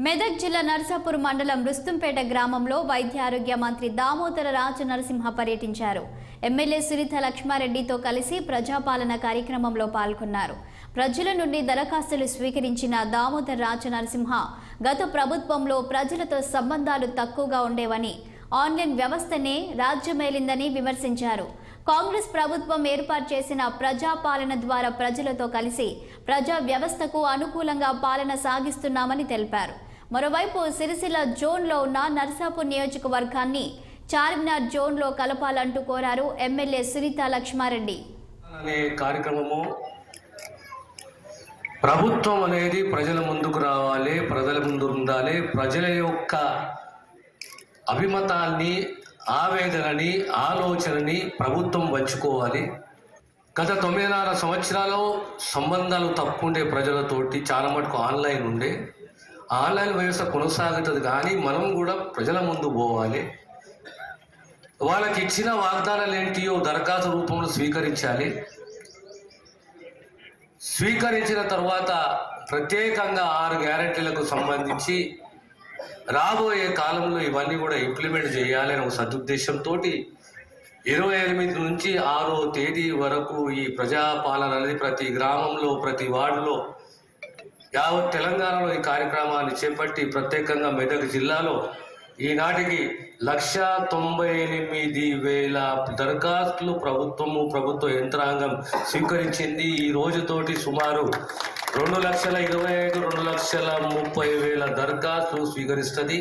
మెదక్ జిల్లా నర్సాపూర్ మండలం రుస్తుంపేట గ్రామంలో వైద్య ఆరోగ్య మంత్రి దామోదర రాజనరసింహ పర్యటించారు. ఎమ్మెల్యే సునీత లక్ష్మారెడ్డితో కలిసి ప్రజాపాలన కార్యక్రమంలో పాల్గొన్నారు. ప్రజల నుండి దరఖాస్తులు స్వీకరించిన దామోదర రాజనరసింహ గత ప్రభుత్వంలో ప్రజలతో సంబంధాలు తక్కువగా ఉండేవని, ఆన్లైన్ వ్యవస్థనే రాజ్యమేలిందని విమర్శించారు. కాంగ్రెస్ ప్రభుత్వం ఏర్పాటు చేసిన ప్రజాపాలన ద్వారా ప్రజలతో కలిసి ప్రజా వ్యవస్థకు అనుకూలంగా పాలన సాగిస్తున్నామని తెలిపారు. మరోవైపు సిరిసిల్ల జోన్లో ఉన్న నర్సాపూర్ నియోజకవర్గాన్ని చార్మినార్ జోన్లో కలపాలంటూ కోరారు ఎమ్మెల్యే సునీత లక్ష్మారెడ్డి. కార్యక్రమము ప్రభుత్వం అనేది ప్రజల ముందుకు రావాలి, ప్రజల ముందు ఉండాలి, ప్రజల యొక్క అభిమతాన్ని, ఆవేదనని, ఆలోచనని ప్రభుత్వం పంచుకోవాలి. గత 9.5 సంవత్సరాలు సంబంధాలు తప్పుండే ప్రజలతోటి చాలా మటుకు ఆన్లైన్ ఉండే. ఆన్లైన్ వ్యవస్థ కొనసాగుతుంది, కానీ మనం కూడా ప్రజల ముందు పోవాలి. వాళ్ళకి ఇచ్చిన వాగ్దానాలు ఏంటియో దరఖాస్తు రూపంలో స్వీకరించాలి. స్వీకరించిన తర్వాత ప్రత్యేకంగా 6 గ్యారెంటీలకు సంబంధించి రాబోయే కాలంలో ఇవన్నీ కూడా ఇంప్లిమెంట్ చేయాలని ఒక సదుద్దేశంతో 28 నుంచి 6వ తేదీ వరకు ఈ ప్రజాపాలన అనేది ప్రతి గ్రామంలో, ప్రతి వార్డులో, యావత్ తెలంగాణలో ఈ కార్యక్రమాన్ని చేపట్టి ప్రత్యేకంగా మెదక్ జిల్లాలో ఈనాటికి 1,98,000 దరఖాస్తులు ప్రభుత్వ యంత్రాంగం స్వీకరించింది. ఈ రోజుతోటి సుమారు 2,25,000 2,30,000 దరఖాస్తులు స్వీకరిస్తుంది.